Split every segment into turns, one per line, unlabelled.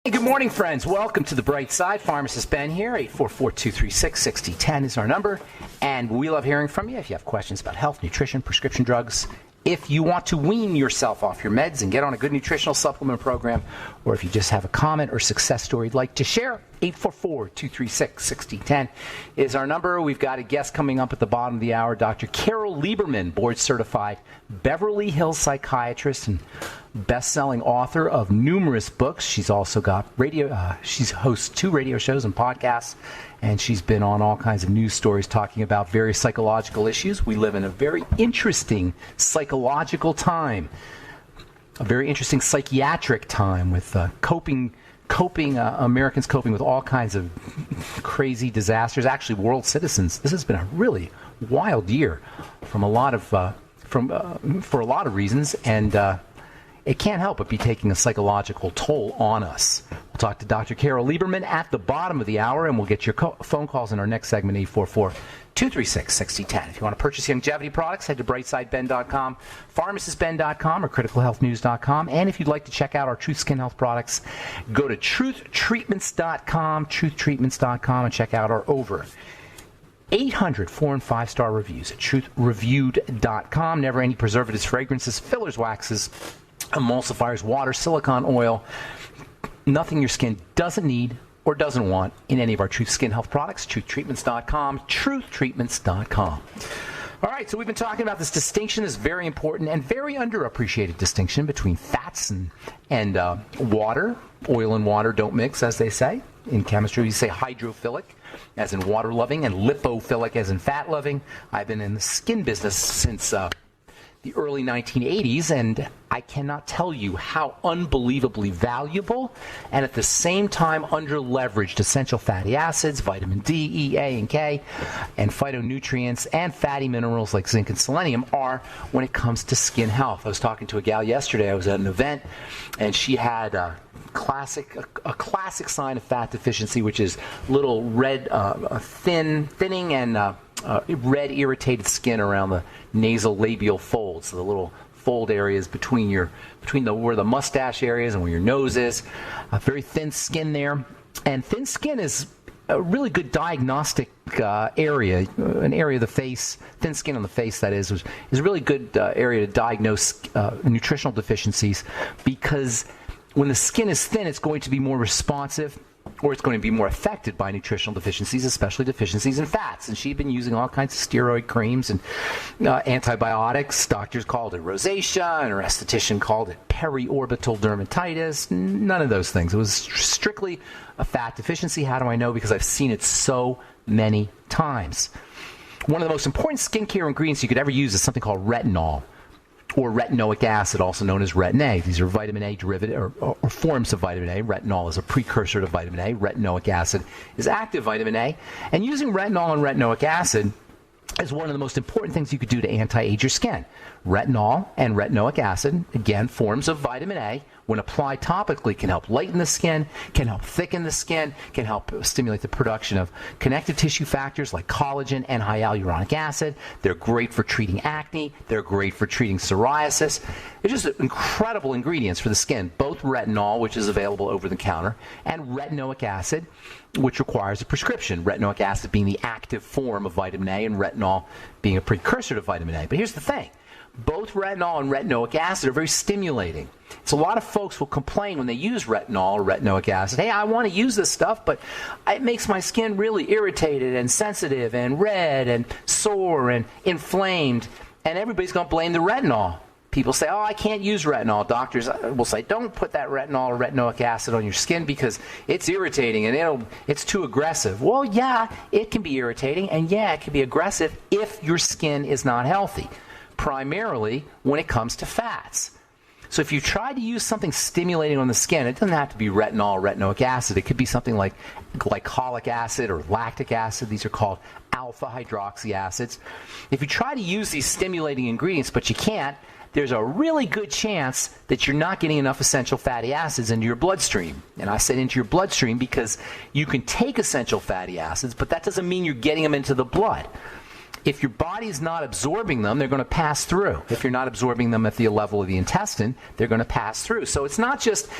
Hey, good morning, friends. Welcome to the Bright Side. Pharmacist Ben here. 844-236-6010 is our number. And we love hearing from you if you have questions about health, nutrition, prescription drugs. If you want to wean yourself off your meds and get on a good nutritional supplement program, or if you just have a comment or success story you'd like to share, 844-236-6010 is our number. We've got a guest coming up at the bottom of the hour, Dr. Carol Lieberman, board-certified Beverly Hills psychiatrist and best-selling author of numerous books. She's also got she's hosts 2 radio shows and podcasts, and she's been on all kinds of news stories talking about various psychological issues. We live in a very interesting psychological time, a very interesting psychiatric time with Americans coping with all kinds of crazy disasters. Actually, world citizens. This has been a really wild year from a lot of for a lot of reasons, and it can't help but be taking a psychological toll on us. We'll talk to Dr. Carol Lieberman at the bottom of the hour, and we'll get your phone calls in our next segment, 844-236-6010. If you want to purchase longevity products, head to brightsideben.com, pharmacistben.com, or criticalhealthnews.com. And if you'd like to check out our Truth Skin Health products, go to truthtreatments.com, and check out our over 800 4- and 5-star reviews at truthreviewed.com. Never any preservatives, fragrances, fillers, waxes, emulsifiers, water, silicone oil, nothing your skin doesn't need or doesn't want in any of our Truth Skin Health products. Truthtreatments.com, truthtreatments.com. All right, so we've been talking about this distinction, this very important and very underappreciated distinction between fats and water. Oil and water don't mix, as they say. In chemistry, we say hydrophilic, as in water-loving, and lipophilic, as in fat-loving. I've been in the skin business since the early 1980s, and I cannot tell you how unbelievably valuable and at the same time under-leveraged essential fatty acids, vitamin D, E, A, and K, and phytonutrients and fatty minerals like zinc and selenium are when it comes to skin health. I was talking to a gal yesterday. I was at an event, and she had a classic sign of fat deficiency, which is little red thinning and red irritated skin around the nasal labial folds, so the little fold areas between where the mustache areas and where your nose is. Very thin skin there, and thin skin is a really good diagnostic area, an area of the face, thin skin on the face, that is a really good area to diagnose nutritional deficiencies, because when the skin is thin, it's going to be more responsive, or it's going to be more affected by nutritional deficiencies, especially deficiencies in fats. And she'd been using all kinds of steroid creams and antibiotics. Doctors called it rosacea, and her esthetician called it periorbital dermatitis. None of those things. It was strictly a fat deficiency. How do I know? Because I've seen it so many times. One of the most important skincare ingredients you could ever use is something called retinol, or retinoic acid, also known as Retin A. These are vitamin A derivative or forms of vitamin A. Retinol is a precursor to vitamin A. Retinoic acid is active vitamin A. And using retinol and retinoic acid is one of the most important things you could do to anti-age your skin. Retinol and retinoic acid, again, forms of vitamin A, when applied topically, can help lighten the skin, can help thicken the skin, can help stimulate the production of connective tissue factors like collagen and hyaluronic acid. They're great for treating acne. They're great for treating psoriasis. They're just incredible ingredients for the skin, both retinol, which is available over the counter, and retinoic acid, which requires a prescription. Retinoic acid being the active form of vitamin A and retinol being a precursor to vitamin A. But here's the thing. Both retinol and retinoic acid are very stimulating. So a lot of folks will complain when they use retinol or retinoic acid, hey, I want to use this stuff, but it makes my skin really irritated and sensitive and red and sore and inflamed, and everybody's going to blame the retinol. People say, oh, I can't use retinol. Doctors will say, don't put that retinol or retinoic acid on your skin because it's irritating and it's too aggressive. Well, yeah, it can be irritating, and yeah, it can be aggressive if your skin is not healthy, primarily when it comes to fats. So if you try to use something stimulating on the skin, it doesn't have to be retinol or retinoic acid. It could be something like glycolic acid or lactic acid. These are called alpha hydroxy acids. If you try to use these stimulating ingredients, but you can't, there's a really good chance that you're not getting enough essential fatty acids into your bloodstream. And I said into your bloodstream because you can take essential fatty acids, but that doesn't mean you're getting them into the blood. If your body is not absorbing them, they're going to pass through. If you're not absorbing them at the level of the intestine, they're going to pass through. So it's not just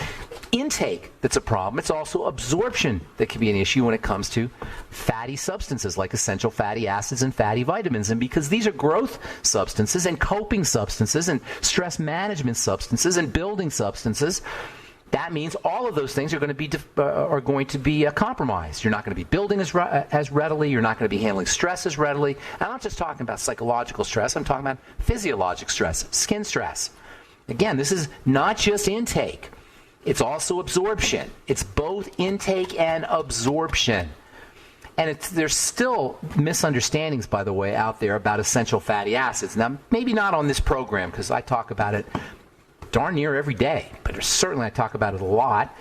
intake that's a problem. It's also absorption that can be an issue when it comes to fatty substances like essential fatty acids and fatty vitamins. And because these are growth substances and coping substances and stress management substances and building substances, that means all of those things are going to be compromised. You're not going to be building as readily. You're not going to be handling stress as readily. I'm not just talking about psychological stress. I'm talking about physiologic stress, skin stress. Again, this is not just intake. It's also absorption. It's both intake and absorption. And there's still misunderstandings, by the way, out there about essential fatty acids. Now, maybe not on this program because I talk about it darn near every day, but certainly I talk about it a lot.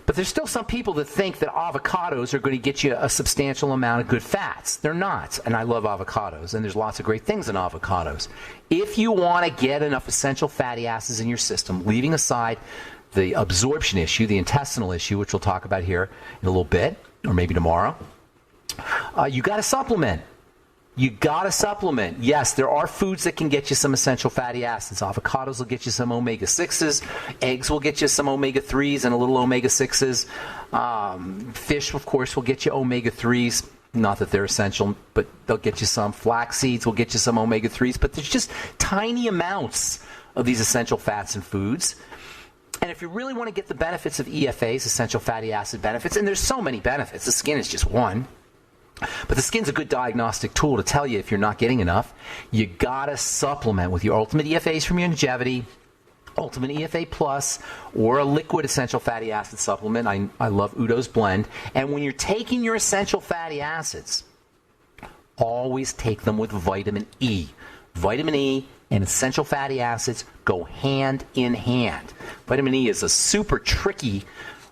But there's still some people that think that avocados are going to get you a substantial amount of good fats. They're not, and I love avocados, and there's lots of great things in avocados. If you want to get enough essential fatty acids in your system, leaving aside the absorption issue, the intestinal issue, which we'll talk about here in a little bit, or maybe tomorrow, you got to supplement. You got to supplement. Yes, there are foods that can get you some essential fatty acids. Avocados will get you some omega-6s. Eggs will get you some omega-3s and a little omega-6s. Fish, of course, will get you omega-3s. Not that they're essential, but they'll get you some. Flax seeds will get you some omega-3s. But there's just tiny amounts of these essential fats in foods. And if you really want to get the benefits of EFAs, essential fatty acid benefits, and there's so many benefits. The skin is just one. But the skin's a good diagnostic tool to tell you if you're not getting enough. You gotta supplement with your Ultimate EFAs from Longevity, Ultimate EFA Plus, or a liquid essential fatty acid supplement. I love Udo's blend. And when you're taking your essential fatty acids, always take them with vitamin E. Vitamin E and essential fatty acids go hand in hand. Vitamin E is a super tricky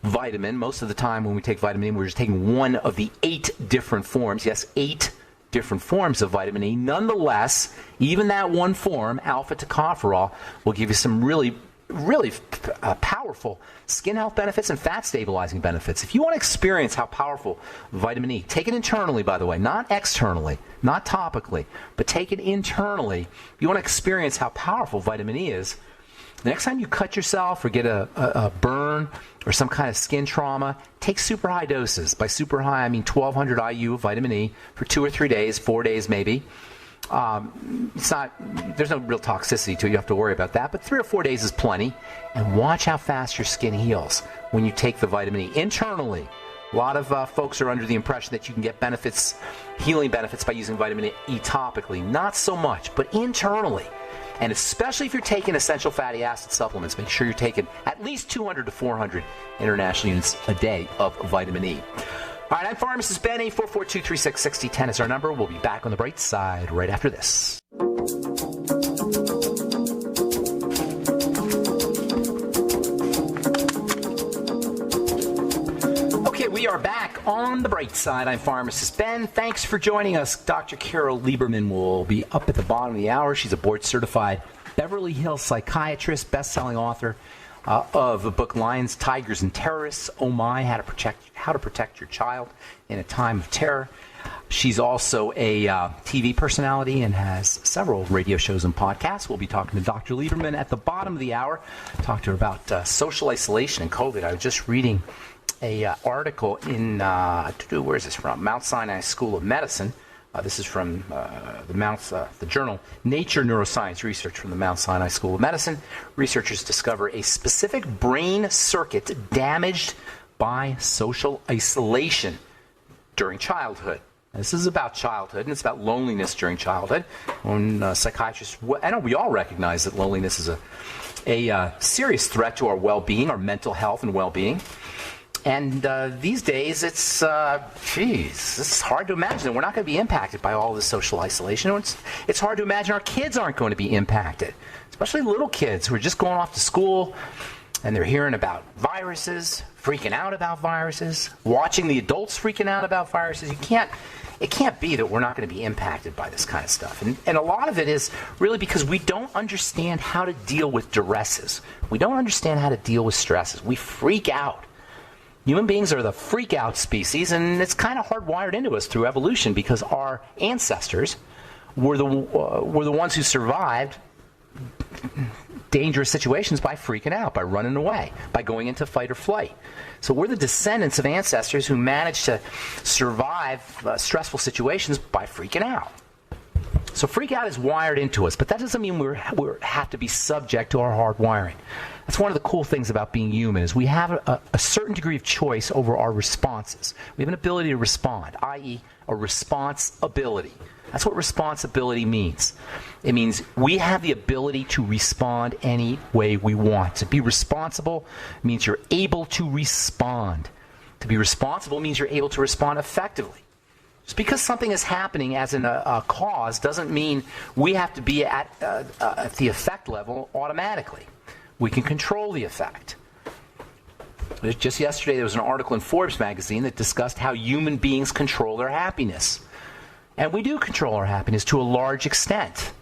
vitamin. Most of the time when we take vitamin E, we're just taking one of the 8 different forms. Yes, 8 different forms of vitamin E. Nonetheless, even that one form, alpha tocopherol, will give you some really powerful skin health benefits and fat stabilizing benefits. If you want to experience how powerful vitamin E, take it internally, by the way, not externally, not topically, but take it internally. If you want to experience how powerful vitamin E is, the next time you cut yourself or get a burn or some kind of skin trauma, take super high doses. By super high, I mean 1,200 IU of vitamin E for 2 or 3 days, 4 days maybe. There's no real toxicity to it. You have to worry about that. But 3 or 4 days is plenty. And watch how fast your skin heals when you take the vitamin E internally. A lot of folks are under the impression that you can get benefits, healing benefits, by using vitamin E topically. Not so much, but internally. And especially if you're taking essential fatty acid supplements, make sure you're taking at least 200 to 400 international units a day of vitamin E. All right, I'm Pharmacist Ben. 844-236-6010 is our number. We'll be back on the bright side right after this. Okay, we are back on the bright side. I'm Pharmacist Ben. Thanks for joining us. Dr. Carol Lieberman will be up at the bottom of the hour. She's a board-certified Beverly Hills psychiatrist, best-selling author of the book Lions, Tigers, and Terrorists. Oh my, how to protect your child in a time of terror. She's also a TV personality and has several radio shows and podcasts. We'll be talking to Dr. Lieberman at the bottom of the hour. Talk to her about social isolation and COVID. I was just reading a article in, where is this from? Mount Sinai School of Medicine. This is from the journal Nature Neuroscience Research from the Mount Sinai School of Medicine. Researchers discover a specific brain circuit damaged by social isolation during childhood. This is about childhood, and it's about loneliness during childhood. When psychiatrists, I know we all recognize that loneliness is a serious threat to our well-being, our mental health and well-being. And these days, it's hard to imagine that we're not going to be impacted by all this social isolation. It's hard to imagine our kids aren't going to be impacted, especially little kids who are just going off to school and they're hearing about viruses, freaking out about viruses, watching the adults freaking out about viruses. It can't be that we're not going to be impacted by this kind of stuff. And a lot of it is really because we don't understand how to deal with duresses. We don't understand how to deal with stresses. We freak out. Human beings are the freak-out species, and it's kind of hardwired into us through evolution because our ancestors were the ones who survived dangerous situations by freaking out, by running away, by going into fight or flight. So we're the descendants of ancestors who managed to survive stressful situations by freaking out. So freak out is wired into us, but that doesn't mean we have to be subject to our hard wiring. That's one of the cool things about being human is we have a certain degree of choice over our responses. We have an ability to respond, i.e. a responsibility. That's what responsibility means. It means we have the ability to respond any way we want. To be responsible means you're able to respond. To be responsible means you're able to respond effectively. Just because something is happening as a cause doesn't mean we have to be at the effect level automatically. We can control the effect. Just yesterday there was an article in Forbes magazine that discussed how human beings control their happiness. And we do control our happiness to a large extent.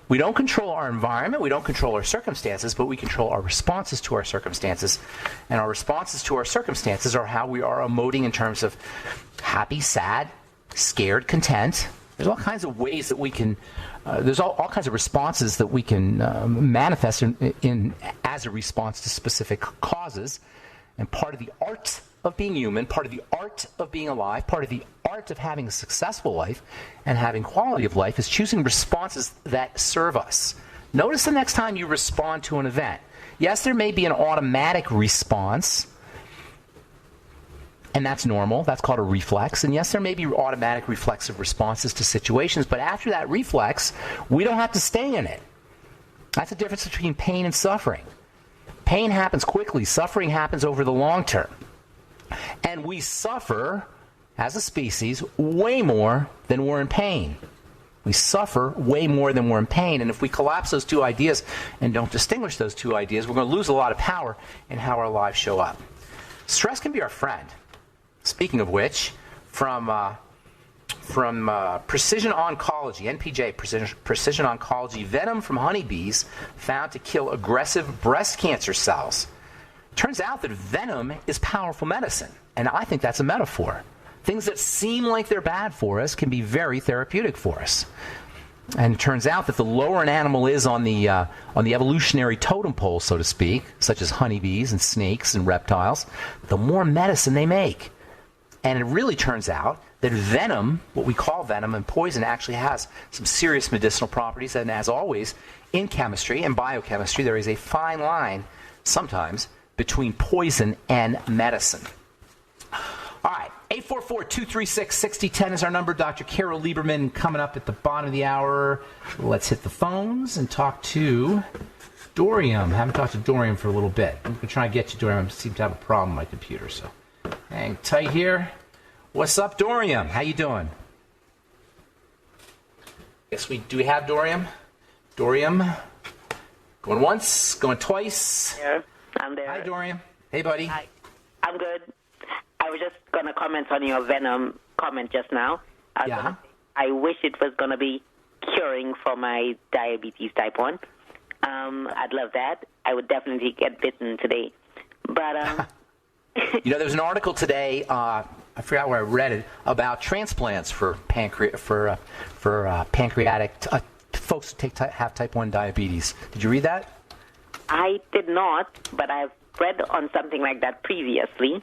We don't control our environment, we don't control our circumstances, but we control our responses to our circumstances. And our responses to our circumstances are how we are emoting in terms of happy, sad, scared, content. There's all kinds of ways that we can, there's all kinds of responses that we can manifest in as a response to specific causes. And part of the art of being human, part of the art of being alive, part of the art of having a successful life and having quality of life is choosing responses that serve us. Notice the next time you respond to an event. Yes, there may be an automatic response, and that's normal. That's called a reflex. And yes, there may be automatic reflexive responses to situations, but after that reflex, we don't have to stay in it. That's the difference between pain and suffering. Pain happens quickly. Suffering happens over the long term. And we suffer, as a species, way more than we're in pain. We suffer way more than we're in pain. And if we collapse those two ideas and don't distinguish those two ideas, we're going to lose a lot of power in how our lives show up. Stress can be our friend. Speaking of which, from Precision Oncology, NPJ, Precision Oncology, venom from honeybees found to kill aggressive breast cancer cells. Turns out that venom is powerful medicine, and I think that's a metaphor. Things that seem like they're bad for us can be very therapeutic for us. And it turns out that the lower an animal is on the evolutionary totem pole, so to speak, such as honeybees and snakes and reptiles, the more medicine they make. And it really turns out that venom, what we call venom and poison, actually has some serious medicinal properties. And as always, in chemistry and biochemistry, there is a fine line, sometimes, between poison and medicine. All right, 844-236-6010 is our number. Dr. Carol Lieberman coming up at the bottom of the hour. Let's hit the phones and talk to Dorian. Haven't talked to Dorian for a little bit. I'm going to try and get you, Dorian. I seem to have a problem with my computer, so hang tight here. What's up, Dorian? How you doing? Do we have Dorian? Dorian? Going once, going twice.
Yeah, I'm there.
Hi, Dorian. Hey, buddy.
Hi. I'm good. I was just going to comment on your venom comment just now. I wish it was going to be curing for my diabetes type 1. I'd love that. I would definitely get bitten today. But
there was an article today, I forgot where I read it, about transplants for pancreatic folks who have type 1 diabetes. Did you read that?
I did not, but I've read on something like that previously.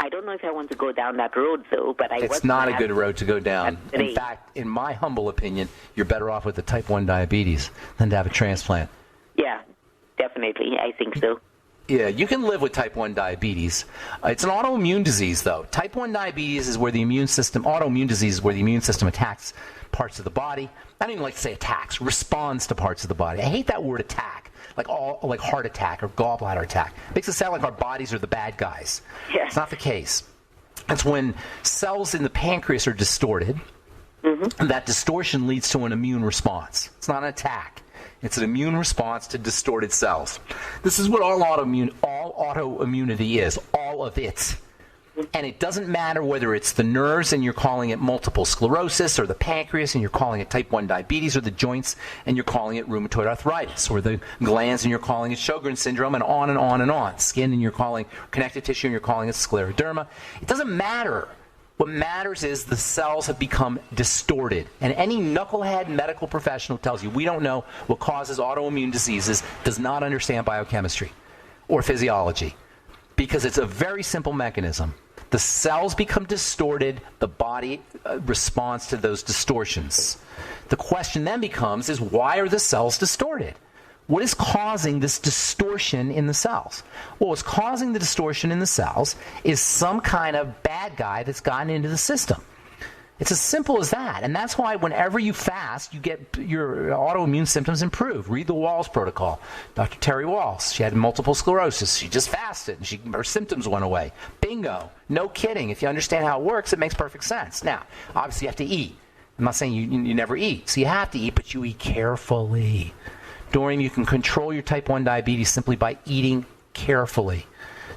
I don't know if I want to go down that road, though, but
it's not a good road to go down. In fact, in my humble opinion, you're better off with the type 1 diabetes than to have a transplant.
Yeah, definitely. I think so.
Yeah, you can live with type 1 diabetes. It's an autoimmune disease, though. Type 1 diabetes is where autoimmune disease is where the immune system attacks parts of the body. I don't even like to say attacks, responds to parts of the body. I hate that word attack, like heart attack or gallbladder attack. It makes it sound like our bodies are the bad guys.
Yeah.
It's not the case. It's when cells in the pancreas are distorted, and that distortion leads to an immune response. It's not an attack. It's an immune response to distorted cells. This is what all autoimmunity is, all of it. And it doesn't matter whether it's the nerves and you're calling it multiple sclerosis, or the pancreas and you're calling it type 1 diabetes, or the joints and you're calling it rheumatoid arthritis, or the glands and you're calling it Sjogren's syndrome, and on and on and on. Skin and you're calling connective tissue and you're calling it scleroderma. It doesn't matter. What matters is the cells have become distorted. And any knucklehead medical professional tells you we don't know what causes autoimmune diseases does not understand biochemistry or physiology, because it's a very simple mechanism. The cells become distorted, the body responds to those distortions. The question then becomes is, why are the cells distorted? What is causing this distortion in the cells? Well, what's causing the distortion in the cells is some kind of bad guy that's gotten into the system. It's as simple as that. And that's why whenever you fast, you get your autoimmune symptoms improve. Read the Walls protocol. Dr. Terry Walls, she had multiple sclerosis. She just fasted and her symptoms went away. Bingo. No kidding. If you understand how it works, it makes perfect sense. Now, obviously you have to eat. I'm not saying you never eat. So you have to eat, but you eat carefully. Dorian, you can control your type 1 diabetes simply by eating carefully.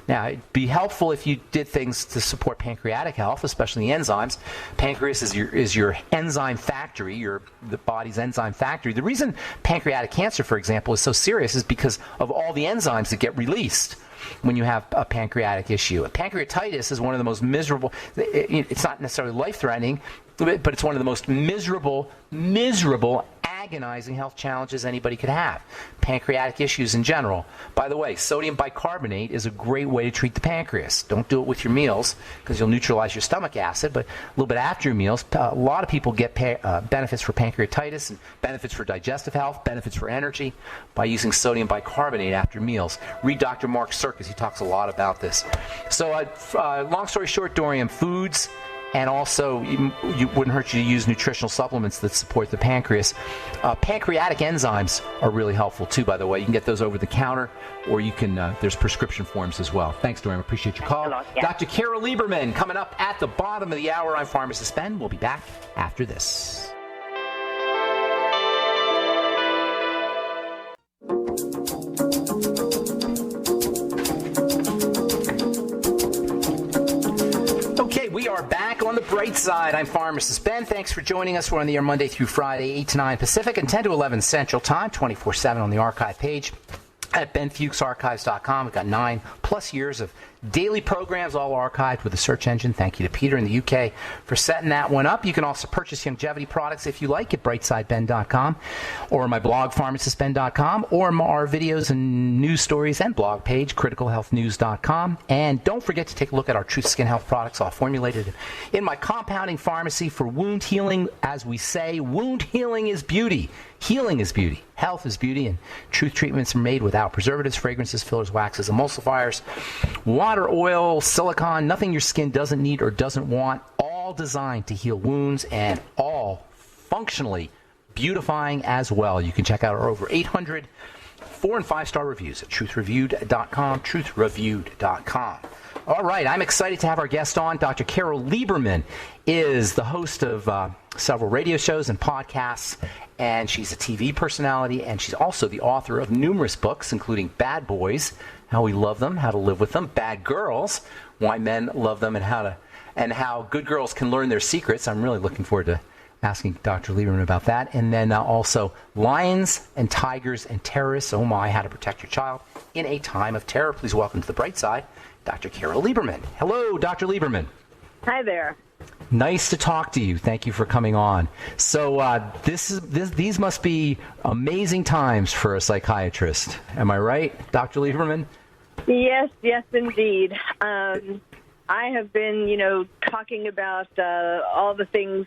Now, it'd be helpful if you did things to support pancreatic health, especially the enzymes. Pancreas is your enzyme factory, the body's enzyme factory. The reason pancreatic cancer, for example, is so serious is because of all the enzymes that get released when you have a pancreatic issue. Pancreatitis is one of the most miserable, it's not necessarily life-threatening, but it's one of the most miserable, agonizing health challenges anybody could have. Pancreatic issues in general. By the way, sodium bicarbonate is a great way to treat the pancreas. Don't do it with your meals because you'll neutralize your stomach acid, but a little bit after your meals, a lot of people get benefits for pancreatitis and benefits for digestive health, benefits for energy by using sodium bicarbonate after meals. Read Dr. Mark Serkis. He talks a lot about this. So long story short, Dorian, foods, and also you wouldn't hurt you to use nutritional supplements that support the pancreas. Pancreatic enzymes are really helpful too, by the way. You can get those over the counter, or you can there's prescription forms as well. Thanks, Dorian. Appreciate your call. Yeah. Dr. Carol Lieberman coming up at the bottom of the hour. I'm Pharmacist Ben. We'll be back after this. Okay, we are back on the bright side. I'm Pharmacist Ben. Thanks for joining us. We're on the air Monday through Friday, 8 to 9 Pacific and 10 to 11 Central Time, 24/7 on the archive page at benfuchsarchives.com. We've got 9+ years of daily programs, all archived with a search engine. Thank you to Peter in the UK for setting that one up. You can also purchase longevity products if you like at brightsideben.com, or my blog, pharmacistben.com, or our videos and news stories and blog page, criticalhealthnews.com. And don't forget to take a look at our Truth Skin Health products, all formulated in my compounding pharmacy for wound healing. As we say, wound healing is beauty. Healing is beauty. Health is beauty. And Truth treatments are made without preservatives, fragrances, fillers, waxes, emulsifiers, water, oil, silicone, nothing your skin doesn't need or doesn't want, all designed to heal wounds and all functionally beautifying as well. You can check out our over 800 4- and 5-star reviews at truthreviewed.com, truthreviewed.com. All right, I'm excited to have our guest on. Dr. Carol Lieberman is the host of several radio shows and podcasts, and she's a TV personality, and she's also the author of numerous books, including Bad Boys, How We Love Them, How to Live With Them, Bad Girls, Why Men Love Them, and how good girls can learn their secrets. I'm really looking forward to asking Dr. Lieberman about that. And then also Lions and Tigers and Terrorists, Oh My, How to Protect Your Child in a Time of Terror. Please welcome to the bright side, Dr. Carol Lieberman. Hello, Dr. Lieberman.
Hi there.
Nice to talk to you. Thank you for coming on. So these must be amazing times for a psychiatrist. Am I right, Dr. Lieberman?
Yes, indeed. I have been, talking about all the things,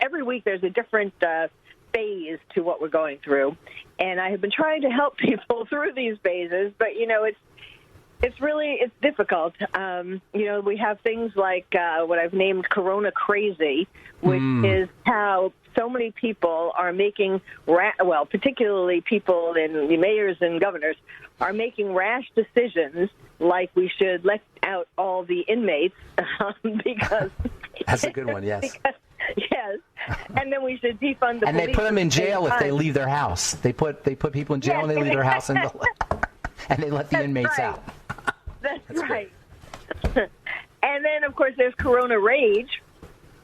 every week there's a different phase to what we're going through. And I have been trying to help people through these phases, but, it's difficult. We have things like what I've named Corona Crazy, which is how so many people are making, particularly people in the mayors and governors, are making rash decisions like we should let out all the inmates because...
That's a good one, yes.
Yes, and then we should defund the
and
police.
They put them in jail if they leave their house. They put people in jail and they leave their house and they let the inmates out.
That's right. And then, of course, there's Corona Rage,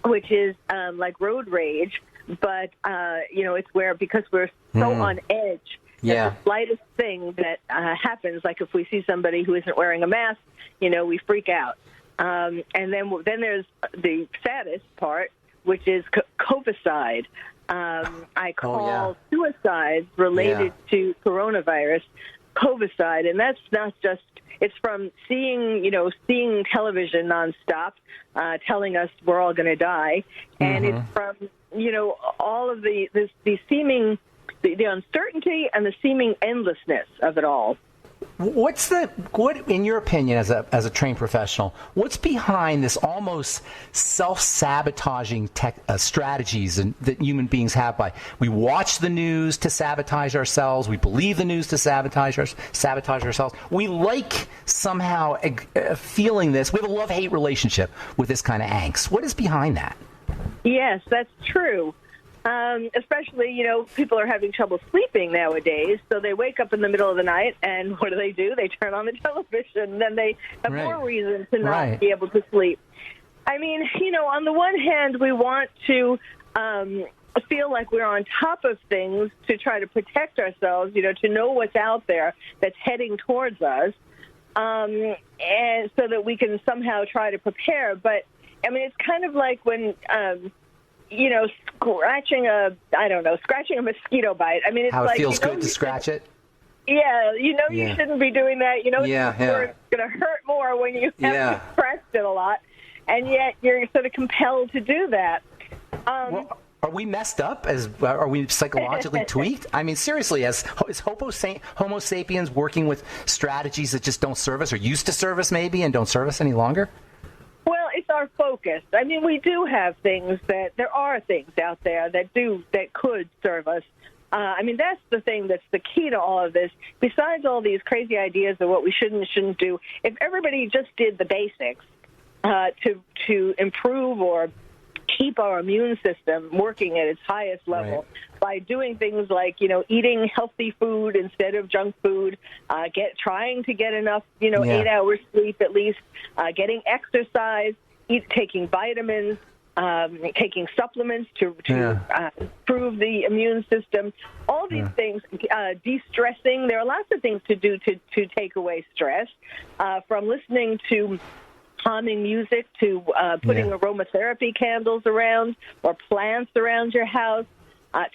which is like road rage, but, it's where, because we're so on edge,
yeah.
the slightest thing that happens, like if we see somebody who isn't wearing a mask, we freak out. And then there's the saddest part, which is covicide. I call suicides related to coronavirus covicide, and that's not just, it's from seeing television nonstop, telling us we're all going to die, and it's from, all of the seeming, the uncertainty and the seeming endlessness of it all.
What, in your opinion, as a trained professional, what's behind this almost self-sabotaging strategies that human beings have? We watch the news to sabotage ourselves. We believe the news to sabotage ourselves. We like somehow feeling this. We have a love-hate relationship with this kind of angst. What is behind that?
Yes, that's true. Especially, people are having trouble sleeping nowadays, so they wake up in the middle of the night, and what do? They turn on the television, and then they have more reason to not be able to sleep. I mean, on the one hand, we want to feel like we're on top of things to try to protect ourselves, to know what's out there that's heading towards us, and so that we can somehow try to prepare. But, I mean, it's kind of like when... scratching a mosquito bite. I mean, it's
how it
like,
feels good to scratch it.
Yeah, you shouldn't be doing that. It's going to hurt more when you have scratched it a lot, and yet you're sort of compelled to do that.
Well, are we messed up? Are we psychologically tweaked? I mean, seriously, is Homo sapiens working with strategies that just don't serve us, or used to serve us maybe and don't serve us any longer?
Well, it's our focus. I mean, we do have there are things out there that could serve us. I mean, that's the thing that's the key to all of this. Besides all these crazy ideas of what we should and shouldn't do, if everybody just did the basics to improve or keep our immune system working at its highest level by doing things like, eating healthy food instead of junk food, trying to get enough, 8 hours sleep at least, getting exercise, taking vitamins, taking supplements to improve the immune system, all these things, de-stressing. There are lots of things to do to take away stress, from listening to calming music to putting aromatherapy candles around or plants around your house,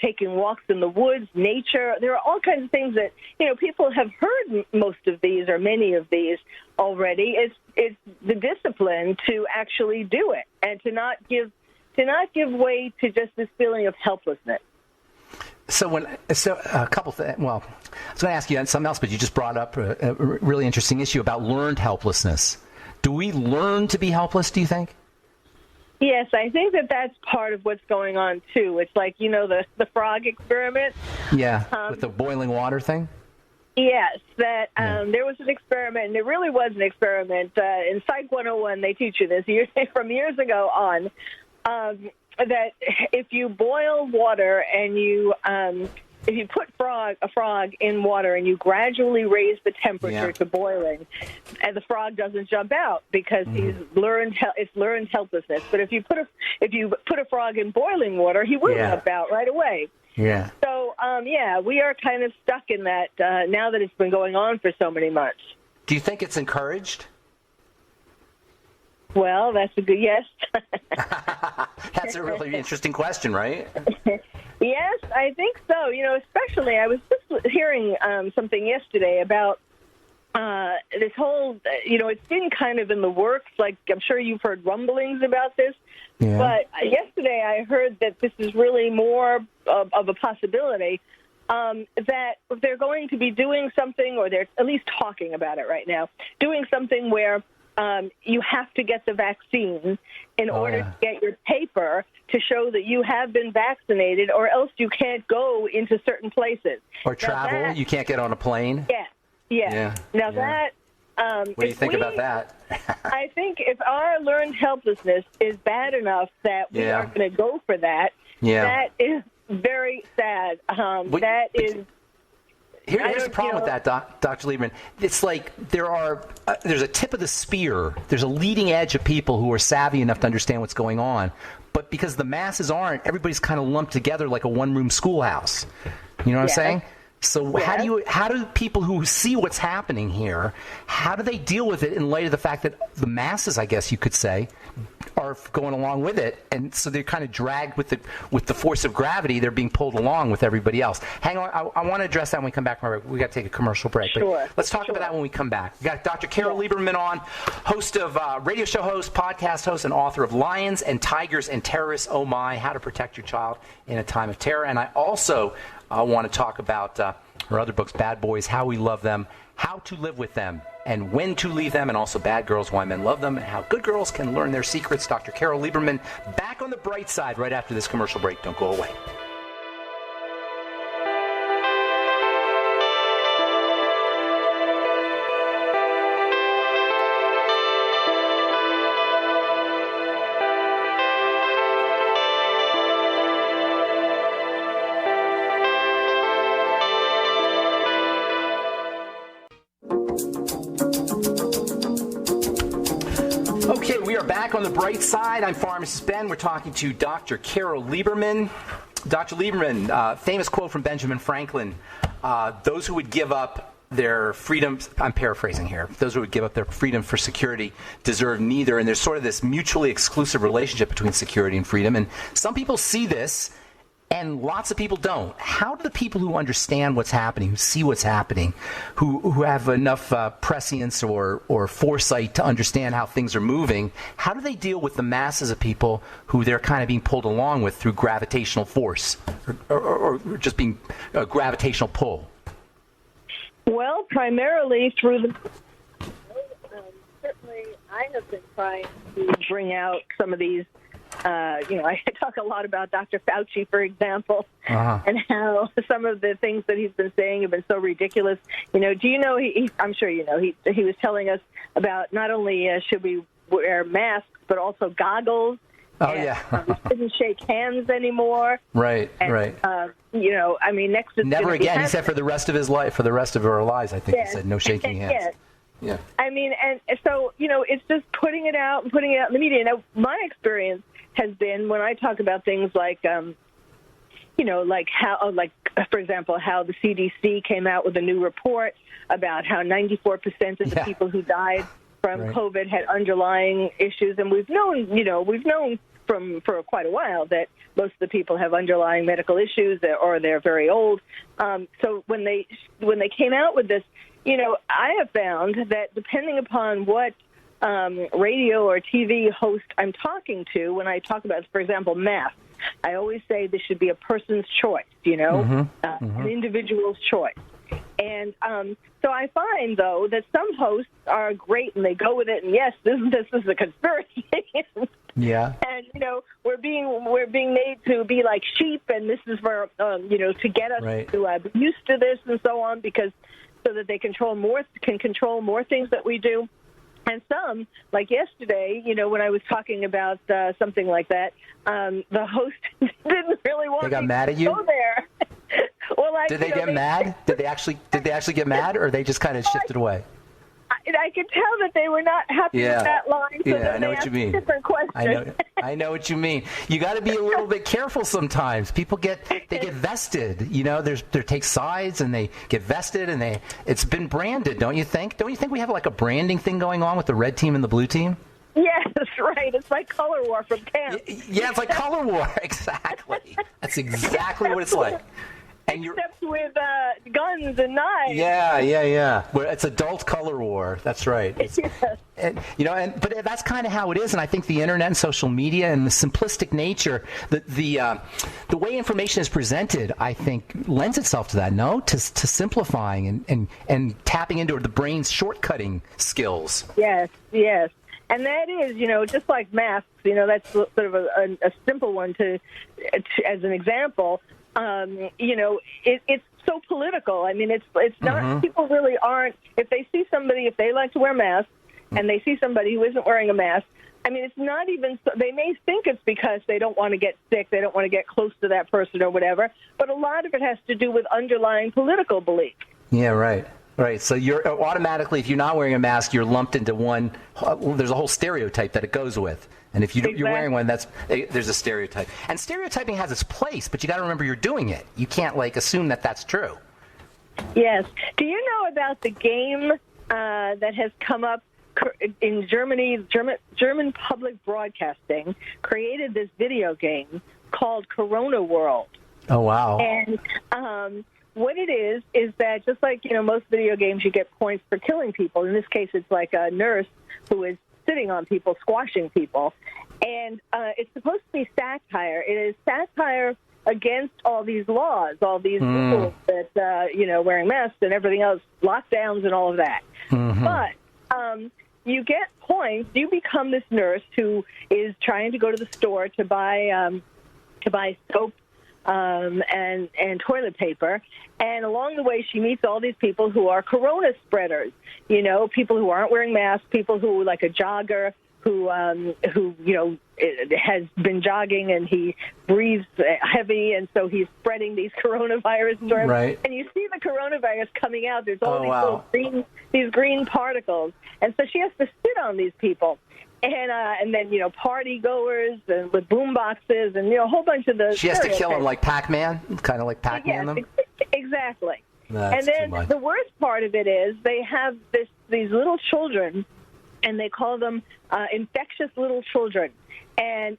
taking walks in the woods, nature. There are all kinds of things that, people have heard most of these or many of these already. It's the discipline to actually do it and to not give way to just this feeling of helplessness.
So a couple things. Well, I was going to ask you something else, but you just brought up a really interesting issue about learned helplessness. Do we learn to be helpless, do you think?
Yes, I think that's part of what's going on, too. It's like, the frog experiment.
Yeah, with the boiling water thing?
Yes, there was an experiment, and it really was an experiment. In Psych 101, they teach you this from years ago on, that if you boil water and if you put a frog in water and you gradually raise the temperature to boiling, and the frog doesn't jump out because it's learned helplessness. But if you put a frog in boiling water, he will jump out right away.
Yeah.
So we are kind of stuck in that now that it's been going on for so many months.
Do you think it's encouraged?
Well, that's a good yes.
That's a really interesting question, right?
Yes, I think so. Especially I was just hearing something yesterday about this whole, it's been kind of in the works. Like, I'm sure you've heard rumblings about this. Yeah. But yesterday I heard that this is really more of a possibility, that they're going to be doing something, or they're at least talking about it right now, doing something where you have to get the vaccine in order to get your paper to show that you have been vaccinated, or else you can't go into certain places.
Or travel. You can't get on a plane.
Yeah. Now that...
what do you think about that?
I think if our learned helplessness is bad enough that we are going to go for that, that is very sad.
Here's the problem with that, Dr. Lieberman. It's like there's a tip of the spear. There's a leading edge of people who are savvy enough to understand what's going on. But because the masses aren't, everybody's kind of lumped together like a one-room schoolhouse. You know what I'm saying? So how do people who see what's happening here, how do they deal with it in light of the fact that the masses, I guess you could say, are going along with it, and so they're kind of dragged with the force of gravity. They're being pulled along with everybody else. Hang on, I want to address that when we come back. We got to take a commercial break.
Sure.
But let's talk about that when we come back. We got Dr. Carol Lieberman on, host of radio show host, podcast host, and author of Lions and Tigers and Terrorists. Oh my! How to Protect Your Child in a Time of Terror. And I also want to talk about her other books, Bad Boys, How We Love Them, How to Live with Them, and When to Leave Them, and also Bad Girls, Why Men Love Them, and How Good Girls Can Learn Their Secrets. Dr. Carol Lieberman back on the bright side right after this commercial break. Don't go away. Okay, we are back on the bright side. I'm Pharmacist Ben. We're talking to Dr. Carol Lieberman. Dr. Lieberman, famous quote from Benjamin Franklin, those who would give up their freedoms, I'm paraphrasing here, those who would give up their freedom for security deserve neither. And there's sort of this mutually exclusive relationship between security and freedom. And some people see this, and lots of people don't. How do the people who understand what's happening, who see what's happening, who have enough prescience or foresight to understand how things are moving, how do they deal with the masses of people who they're kind of being pulled along with through gravitational force or just being a gravitational pull?
Well, primarily through the... certainly, I have been trying to bring out some of these. I talk a lot about Dr. Fauci, for example, and how some of the things that he's been saying have been so ridiculous. Do you know, I'm sure you know, he was telling us about not only should we wear masks, but also goggles.
Oh,
and,
yeah.
We shouldn't shake hands anymore.
Right,
and,
right.
Next it's
never again. He said for the rest of his life, for the rest of our lives, I think he said no shaking hands.
Yes.
Yeah.
I mean, and so, it's just putting it out in the media. Now, my experience has been when I talk about things like, for example, how the CDC came out with a new report about how 94% of the people who died from COVID had underlying issues. And we've known for quite a while that most of the people have underlying medical issues or they're very old. So when they came out with this, I have found that depending upon what radio or TV host I'm talking to, when I talk about, for example, masks, I always say this should be a person's choice, an individual's choice. And so I find, though, that some hosts are great and they go with it, and yes, this is a conspiracy.
Yeah.
And we're being made to be like sheep, and this is for to get us to be used to this and so on, so that they can control more things that we do. And some, like yesterday, when I was talking about something like that, the host didn't really want
they got
me
mad
to
at you?
go there. Well,
did they get mad? Did they actually get mad, or they just kind of shifted away?
I could tell that they were not happy with that line. So
I know what you mean.
Different question.
I know what you mean. You got to be a little bit careful sometimes. People get vested. They take sides and they get vested, and it's been branded. Don't you think? Don't you think we have like a branding thing going on with the red team and the blue team?
Yes, right. It's like color war from camp.
Yeah, it's like color war. Exactly. That's exactly what it's like.
Except with guns and knives.
Yeah. It's adult color war. That's right. But that's kind of how it is. And I think the internet and social media and the simplistic nature, the way information is presented, I think lends itself to that. No, to simplifying and tapping into the brain's shortcutting skills.
Yes. And that is, just like masks. That's sort of a simple one to as an example. It's so political. I mean, it's not, people really aren't, if they like to wear masks and they see somebody who isn't wearing a mask, I mean, it's not even, they may think it's because they don't want to get sick, they don't want to get close to that person or whatever, but a lot of it has to do with underlying political beliefs.
Yeah, right. Right. So you're automatically, if you're not wearing a mask, you're lumped into one. There's a whole stereotype that it goes with. And if you're wearing one, there's a stereotype. And stereotyping has its place, but you got to remember you're doing it. You can't assume that that's true.
Yes. Do you know about the game that has come up in Germany? German public broadcasting created this video game called Corona World.
Oh, wow.
And what it is that just like, most video games, you get points for killing people. In this case, it's like a nurse who is sitting on people, squashing people. And it's supposed to be satire. It is satire against all these laws, all these rules that, wearing masks and everything else, lockdowns and all of that. Mm-hmm. But you get points. You become this nurse who is trying to go to the store to buy soap and toilet paper. And along the way, she meets all these people who are corona spreaders, people who aren't wearing masks, people who, like a jogger who has been jogging and he breathes heavy, and so he's spreading these coronavirus germs.
Right.
And you see the coronavirus coming out. There's all these green particles. And so she has to sit on these people. And then, party goers and with boom boxes and, a whole bunch of the...
She has to kill them like Pac-Man? Kind of like Pac-Man them?
Exactly.
That's
and then the worst part of it is they have these little children, and they call them infectious little children. And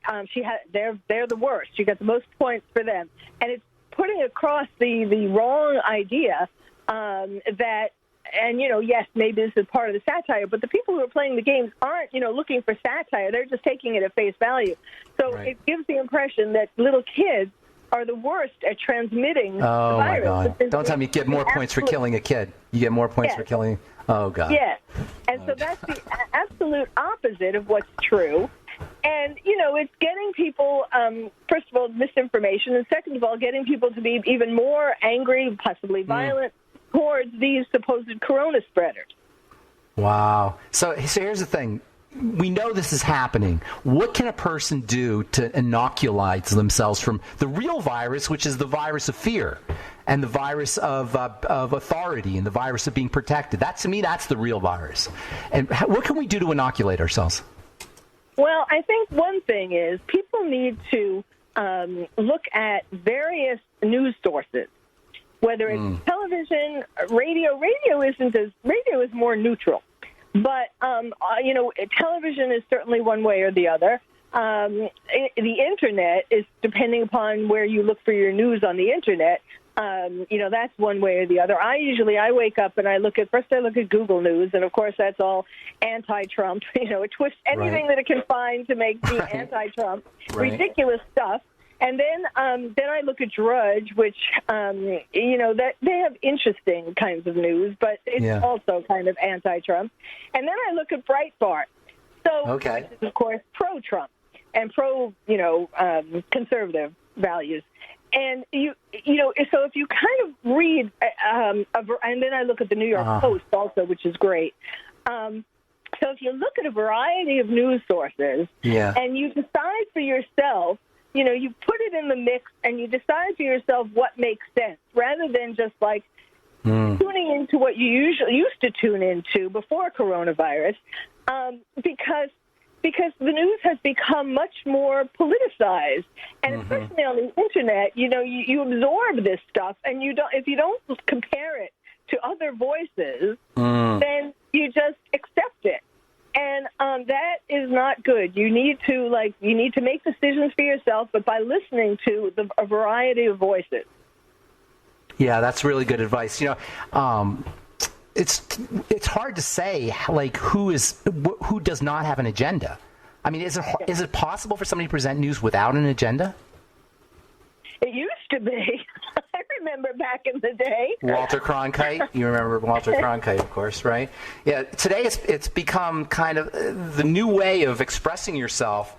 they're the worst. You get the most points for them. And it's putting across the wrong idea that... And, yes, maybe this is part of the satire, but the people who are playing the games aren't, looking for satire. They're just taking it at face value. So It gives the impression that little kids are the worst at transmitting the virus.
Oh, my God. Don't tell me you get more points for killing a kid. You get more points for killing... Oh, God.
Yes. And so that's the absolute opposite of what's true. And, it's getting people, first of all, misinformation, and second of all, getting people to be even more angry, possibly violent, towards these supposed corona spreaders.
Wow. So here's the thing. We know this is happening. What can a person do to inoculate themselves from the real virus, which is the virus of fear and the virus of authority and the virus of being protected? To me, that's the real virus. And what can we do to inoculate ourselves?
Well, I think one thing is people need to look at various news sources. Whether it's television, radio is more neutral. But, television is certainly one way or the other. The Internet is, depending upon where you look for your news on the Internet, that's one way or the other. I wake up and I look at Google News, and of course that's all anti-Trump. It twists anything that it can find to make me anti-Trump. Ridiculous stuff. And then I look at Drudge, which, that they have interesting kinds of news, but it's also kind of anti-Trump. And then I look at Breitbart. So, which is, of course, pro-Trump and conservative values. And, so if you kind of read, and then I look at the New York Post also, which is great. So if you look at a variety of news sources and you decide for yourself, you put it in the mix and you decide for yourself what makes sense rather than just tuning into what you usually used to tune into before coronavirus, because the news has become much more politicized, and especially on the Internet, you absorb this stuff, and if you don't compare it to other voices, then you just accept it. And that is not good. You need to make decisions for yourself, but by listening to a variety of voices.
Yeah, that's really good advice. It's hard to say who does not have an agenda. I mean, is it possible for somebody to present news without an agenda?
It used to be. I remember back in the day.
Walter Cronkite. You remember Walter Cronkite, of course, right? Yeah. Today it's become kind of the new way of expressing yourself,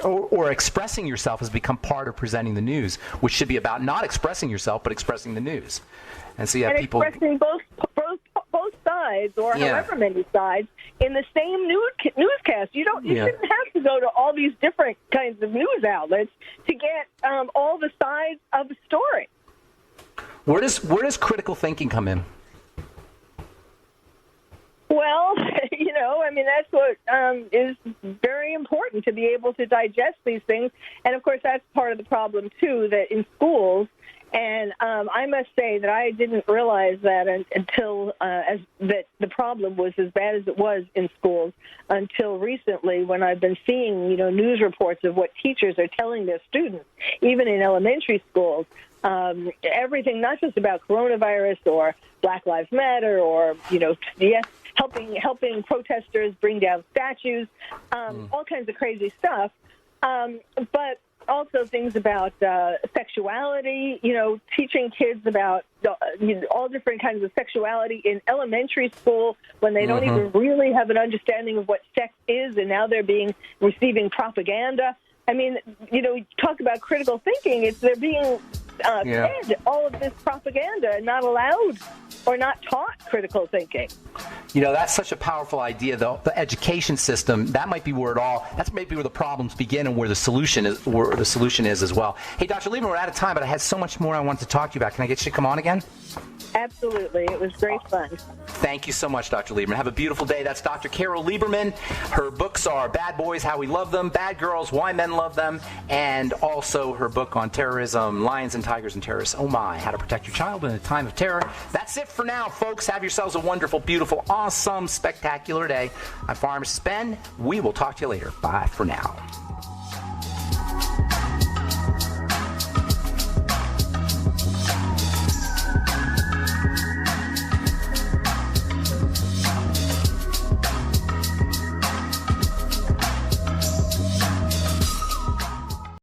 or expressing yourself has become part of presenting the news, which should be about not expressing yourself but expressing the news. And so people
expressing both sides, or however many sides, in the same newscast. You shouldn't have to go to all these different kinds of news outlets to get all the sides of the story.
Where does critical thinking come in?
Well, I mean, that's what is very important, to be able to digest these things. And, of course, that's part of the problem, too, that in schools, and I must say that I didn't realize that until that the problem was as bad as it was in schools until recently, when I've been seeing, news reports of what teachers are telling their students, even in elementary schools. Everything, not just about coronavirus or Black Lives Matter or, helping protesters bring down statues, all kinds of crazy stuff, but also things about sexuality, teaching kids about all different kinds of sexuality in elementary school when they don't even really have an understanding of what sex is, and now they're receiving propaganda. I mean, talk about critical thinking. They're being fed all of this propaganda and not allowed or not taught critical thinking.
That's such a powerful idea, though. The education system, that's maybe where the problems begin and where the solution is as well. Hey, Dr. Lieberman, we're out of time, but I had so much more I wanted to talk to you about. Can I get you to come on again?
Absolutely. It was great fun.
Thank you so much, Dr. Lieberman. Have a beautiful day. That's Dr. Carol Lieberman. Her books are Bad Boys, How We Love Them, Bad Girls, Why Men Love Them, and also her book on terrorism, Lions and Tigers and Terrorists. Oh my, How to Protect Your Child in a Time of Terror. That's it for now, folks. Have yourselves a wonderful, beautiful, awesome, spectacular day. I'm Pharmacist Ben. We will talk to you later. Bye for now.